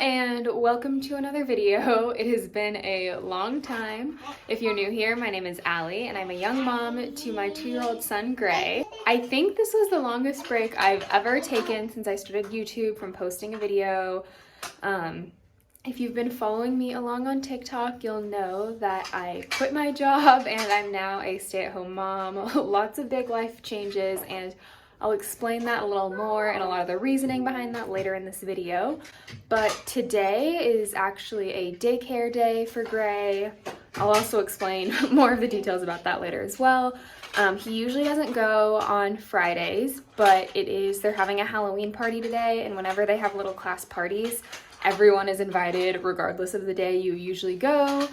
and welcome to another video. It has been a long time. If you're new here, my name is Allie and I'm a young mom to my 2-year-old son, Gray. I think this was the longest break I've ever taken since I started YouTube from posting a video. If you've been following me along on TikTok, you'll know that I quit my job and I'm now a stay-at-home mom. Lots of big life changes, and I'll explain that a little more and a lot of the reasoning behind that later in this video. But today is actually a daycare day for Gray. I'll also explain more of the details about that later as well. He usually doesn't go on Fridays, but they're having a Halloween party today, and whenever they have little class parties, everyone is invited regardless of the day you usually go.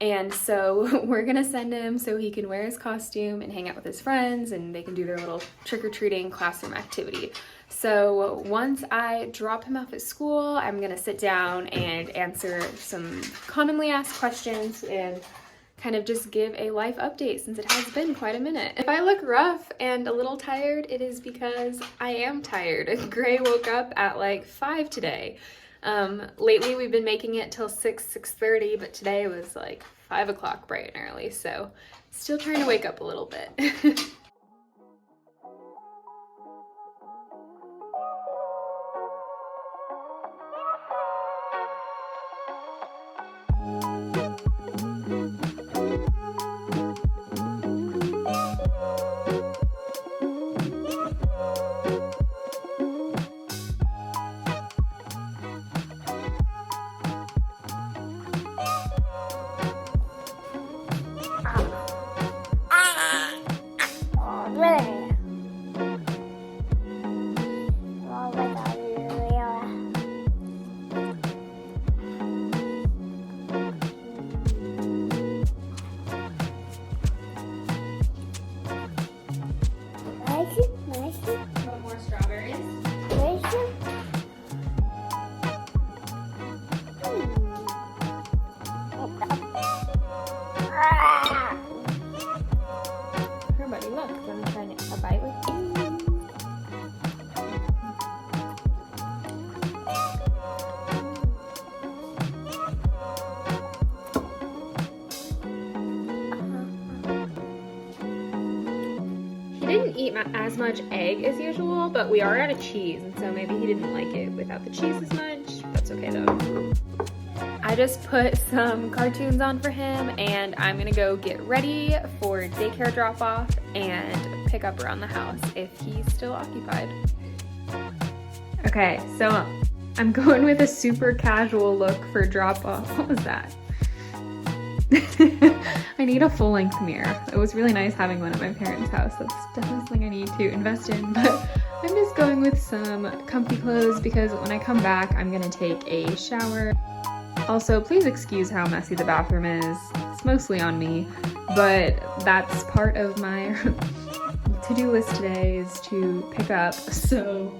And so we're gonna send him so he can wear his costume and hang out with his friends, and they can do their little trick-or-treating classroom activity. So once I drop him off at school, I'm gonna sit down and answer some commonly asked questions and kind of just give a life update since it has been quite a minute. If I look rough and a little tired, it is because I am tired. Gray woke up at like 5 today. Lately we've been making it till 6:30, but today it was like 5 o'clock bright and early, so still trying to wake up a little bit. Want more strawberries? Here, buddy, look. I'm trying to bite with you. He didn't eat as much egg as usual, but we are out of cheese, and so maybe he didn't like it without the cheese as much. That's okay though. I just put some cartoons on for him, and I'm gonna go get ready for daycare drop-off and pick up around the house if he's still occupied. Okay, so I'm going with a super casual look for drop-off. What was that? I need a full-length mirror. It was really nice having one at my parents' house. That's definitely something I need to invest in, but I'm just going with some comfy clothes because when I come back, I'm gonna take a shower. Also, please excuse how messy the bathroom is. It's mostly on me, but that's part of my to-do list today is to pick up, so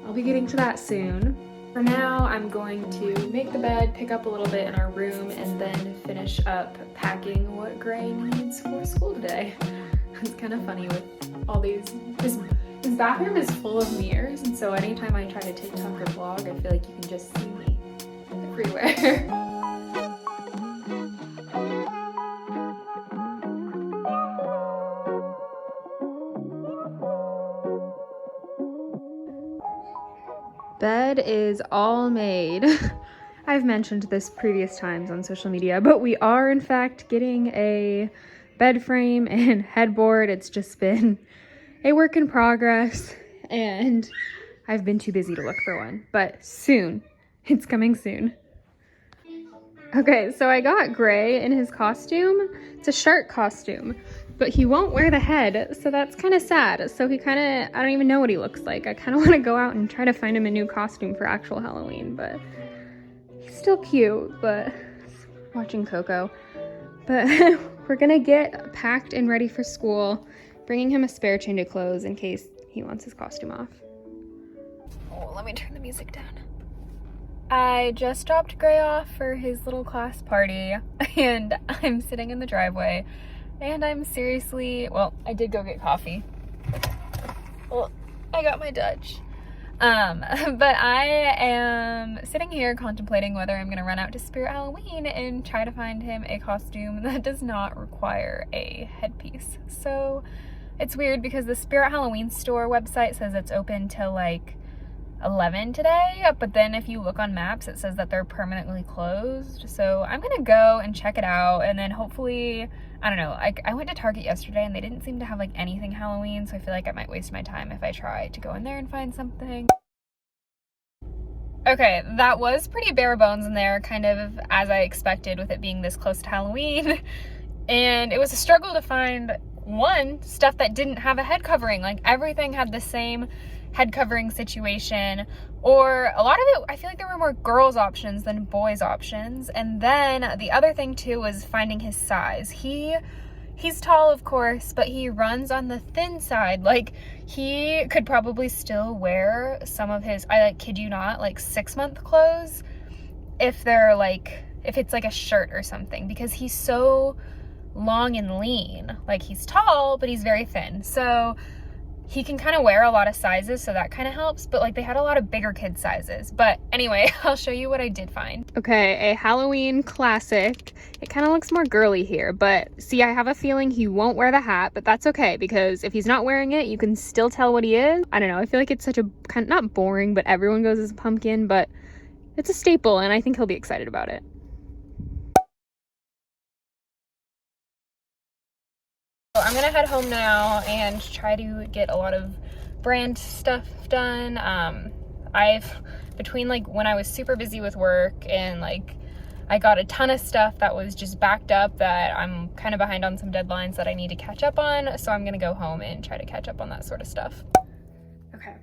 I'll be getting to that soon. For now, I'm going to make the bed, pick up a little bit in our room, and then finish up packing what Gray needs for school today. It's kind of funny with all these, his bathroom is full of mirrors, and so anytime I try to TikTok or vlog, I feel like you can just see me everywhere. Bed is all made. I've mentioned this previous times on social media, but we are in fact getting a bed frame and headboard. It's just been a work in progress, and I've been too busy to look for one, but soon. It's coming soon. Okay, so I got Gray in his costume. It's a shark costume, but he won't wear the head, so that's kind of sad. So I don't even know what he looks like. I kind of want to go out and try to find him a new costume for actual Halloween, but he's still cute, but watching Coco. But we're gonna get packed and ready for school, bringing him a spare change of clothes in case he wants his costume off. Oh, let me turn the music down. I just dropped Gray off for his little class party, and I'm sitting in the driveway, and I'm seriously, well, I did go get coffee. Well, I got my Dutch. But I am sitting here contemplating whether I'm gonna run out to Spirit Halloween and try to find him a costume that does not require a headpiece. So it's weird because the Spirit Halloween store website says it's open till like 11 today, but then if you look on maps it says that they're permanently closed. So I'm gonna go and check it out, and then hopefully, I don't know, I went to Target yesterday and they didn't seem to have like anything Halloween, so I feel like I might waste my time if I try to go in there and find something. Okay, that was pretty bare bones in there, kind of as I expected with it being this close to Halloween. And it was a struggle to find stuff that didn't have a head covering. Like everything had the same head covering situation, or a lot of it, I feel like there were more girls options than boys options. And then the other thing too was finding his size. He's tall, of course, but he runs on the thin side. Like he could probably still wear some of his, I like kid you not, like 6-month clothes if they're like, if it's like a shirt or something, because he's so long and lean. Like he's tall, but he's very thin. So he can kind of wear a lot of sizes, so that kind of helps, but like they had a lot of bigger kid sizes. But anyway, I'll show you what I did find. Okay, a Halloween classic. It kind of looks more girly here, but see, I have a feeling he won't wear the hat, but that's okay, because if he's not wearing it, you can still tell what he is. I don't know, I feel like it's such a kind of, not boring, but everyone goes as a pumpkin, but it's a staple, and I think he'll be excited about it. So I'm gonna head home now and try to get a lot of brand stuff done. Between like when I was super busy with work and like I got a ton of stuff that was just backed up, that I'm kind of behind on some deadlines that I need to catch up on. So I'm gonna go home and try to catch up on that sort of stuff. Okay,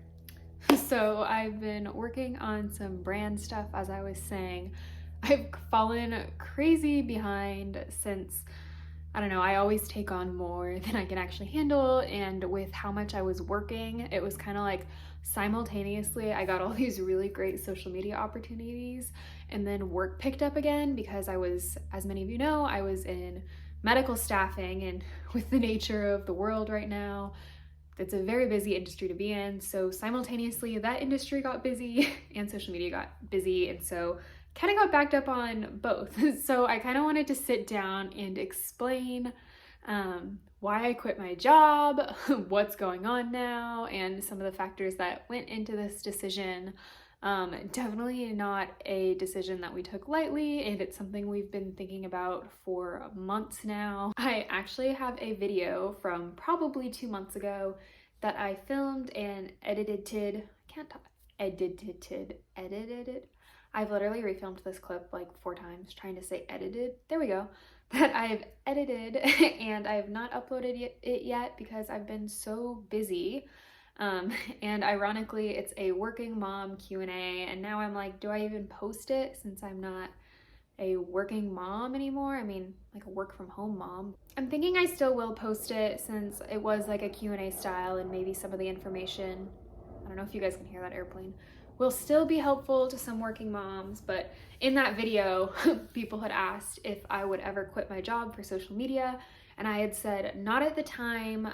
so I've been working on some brand stuff, as I was saying. I've fallen crazy behind since, I don't know, I always take on more than I can actually handle, and with how much I was working, it was kind of like simultaneously I got all these really great social media opportunities, and then work picked up again because I was, as many of you know, I was in medical staffing, and with the nature of the world right now, it's a very busy industry to be in. So simultaneously that industry got busy and social media got busy, and so kind of got backed up on both. So I kind of wanted to sit down and explain why I quit my job, what's going on now, and some of the factors that went into this decision. Definitely not a decision that we took lightly, and it's something we've been thinking about for months now. I actually have a video from probably 2 months ago that I filmed and edited. I've literally refilmed this clip like 4 times trying to say edited. There we go. That I've edited and I have not uploaded it yet because I've been so busy. And ironically, it's a working mom Q&A, and now I'm like, do I even post it since I'm not a working mom anymore? I mean, like a work from home mom. I'm thinking I still will post it since it was like a Q&A style, and maybe some of the information, I don't know if you guys can hear that airplane, will still be helpful to some working moms. But in that video, people had asked if I would ever quit my job for social media, and I had said not at the time,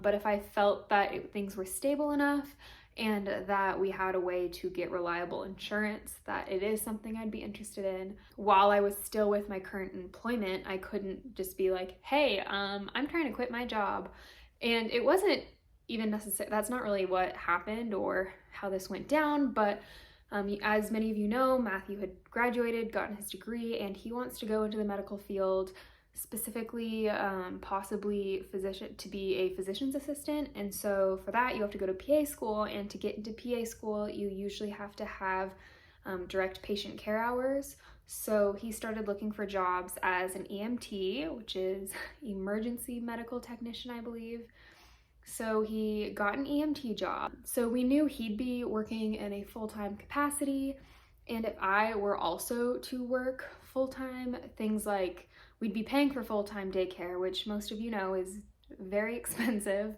but if I felt that things were stable enough and that we had a way to get reliable insurance, that it is something I'd be interested in. While I was still with my current employment, I couldn't just be like, hey, I'm trying to quit my job. And it wasn't even necessary, that's not really what happened or how this went down, but as many of you know, Matthew had graduated, gotten his degree, and he wants to go into the medical field, specifically possibly to be a physician's assistant. And so for that you have to go to PA school, and to get into PA school you usually have to have direct patient care hours. So he started looking for jobs as an EMT, which is emergency medical technician, I believe. So he got an EMT job. So we knew he'd be working in a full-time capacity, and if I were also to work full-time, things like we'd be paying for full-time daycare, which most of you know is very expensive,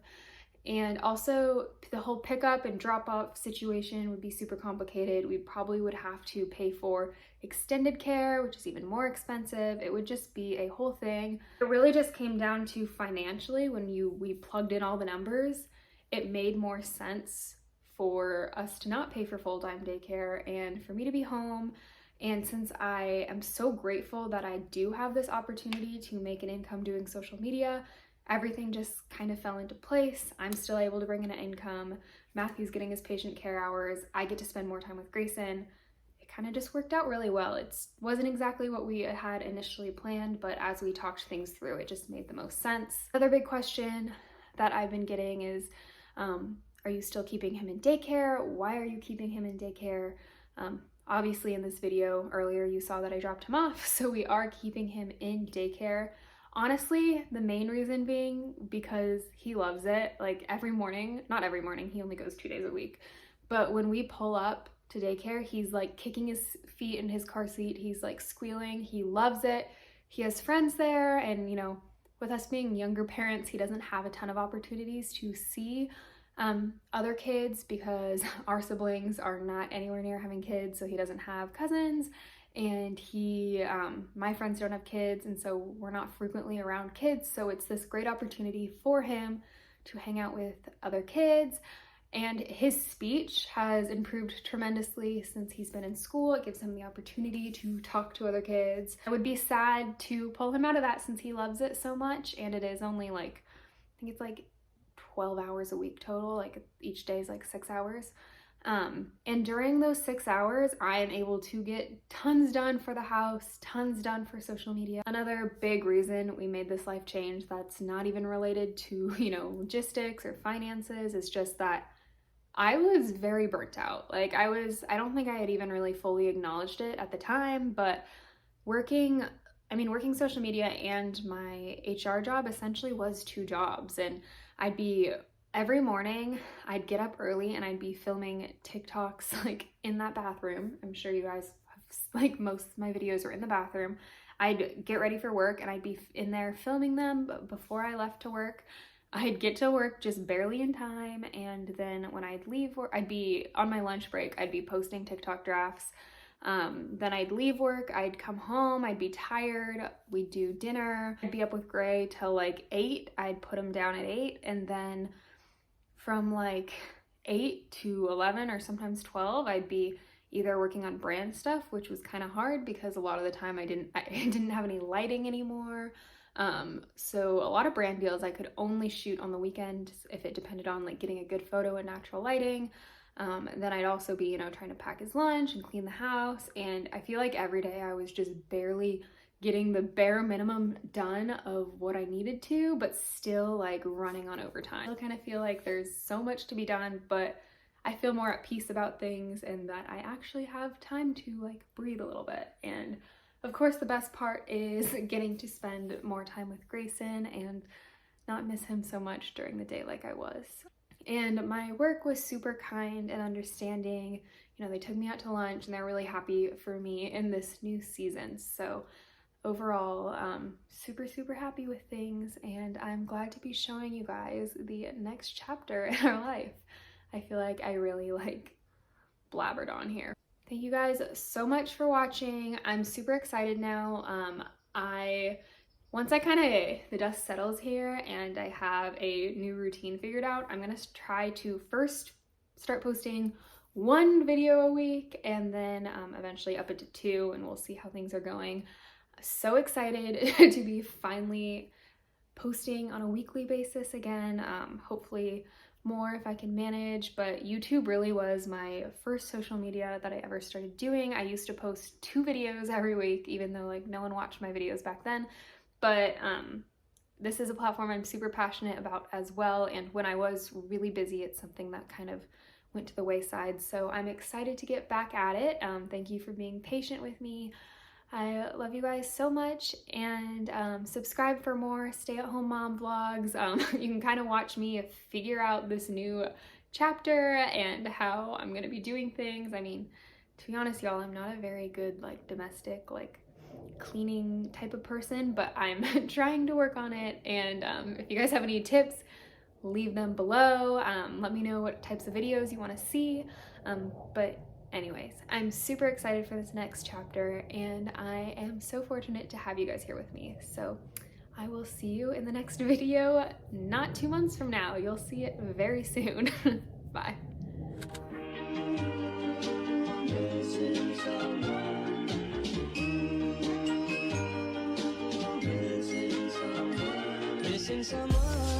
and also the whole pickup and drop-off situation would be super complicated. We probably would have to pay for extended care, which is even more expensive. It would just be a whole thing. It really just came down to financially, when we plugged in all the numbers, it made more sense for us to not pay for full-time daycare and for me to be home. And since I am so grateful that I do have this opportunity to make an income doing social media, everything just kind of fell into place. I'm still able to bring in an income. Matthew's getting his patient care hours. I get to spend more time with Grayson. It kind of just worked out really well. It wasn't exactly what we had initially planned, but as we talked things through, it just made the most sense. Another big question that I've been getting is, are you still keeping him in daycare? Why are you keeping him in daycare? Obviously in this video earlier, you saw that I dropped him off, so we are keeping him in daycare. Honestly, the main reason being because he loves it. Like every morning, not every morning, he only goes 2 days a week, but when we pull up to daycare, he's like kicking his feet in his car seat. He's like squealing. He loves it. He has friends there, and you know, with us being younger parents, he doesn't have a ton of opportunities to see other kids because our siblings are not anywhere near having kids, so he doesn't have cousins, and my friends don't have kids, and so we're not frequently around kids, so it's this great opportunity for him to hang out with other kids. And his speech has improved tremendously since he's been in school. It gives him the opportunity to talk to other kids. I would be sad to pull him out of that since he loves it so much, and it is only like, I think it's like 12 hours a week total, like each day is like 6 hours. And during those 6 hours, I am able to get tons done for the house, tons done for social media. Another big reason we made this life change that's not even related to, you know, logistics or finances is just that I was very burnt out. Like I don't think I had even really fully acknowledged it at the time, but working social media and my HR job essentially was 2 jobs. And every morning I'd get up early and I'd be filming TikToks like in that bathroom. I'm sure you guys have, like, most of my videos are in the bathroom. I'd get ready for work and I'd be in there filming them before I left to work. I'd get to work just barely in time, and then when I'd leave work, I'd be on my lunch break, I'd be posting TikTok drafts. Then I'd leave work, I'd come home, I'd be tired, we'd do dinner, I'd be up with Gray till like 8, I'd put him down at 8, and then from like 8 to 11 or sometimes 12, I'd be either working on brand stuff, which was kind of hard because a lot of the time I didn't have any lighting anymore. So a lot of brand deals I could only shoot on the weekend if it depended on like getting a good photo and natural lighting. Then I'd also be, you know, trying to pack his lunch and clean the house. And I feel like every day I was just barely getting the bare minimum done of what I needed to, but still like running on overtime. I kind of feel like there's so much to be done, but I feel more at peace about things and that I actually have time to like breathe a little bit. And of course, the best part is getting to spend more time with Grayson and not miss him so much during the day like I was. And my work was super kind and understanding. You know, they took me out to lunch and they're really happy for me in this new season. So overall, super, super happy with things, and I'm glad to be showing you guys the next chapter in our life. I feel like I really like blabbered on here. Thank you guys so much for watching. I'm super excited now. Once the dust settles here and I have a new routine figured out, I'm gonna try to first start posting 1 video a week and then eventually up it to 2, and we'll see how things are going. So excited to be finally posting on a weekly basis again. Hopefully more if I can manage, but YouTube really was my first social media that I ever started doing. I used to post 2 videos every week, even though like no one watched my videos back then. But this is a platform I'm super passionate about as well, and when I was really busy, it's something that kind of went to the wayside. So I'm excited to get back at it. Thank you for being patient with me. I love you guys so much, and subscribe for more stay-at-home mom vlogs. You can kind of watch me figure out this new chapter and how I'm gonna be doing things. I mean, to be honest, y'all, I'm not a very good like domestic like cleaning type of person, but I'm trying to work on it. And if you guys have any tips, leave them below. Let me know what types of videos you want to see. But anyways, I'm super excited for this next chapter, and I am so fortunate to have you guys here with me. So I will see you in the next video, not 2 months from now. You'll see it very soon. Bye. Missing someone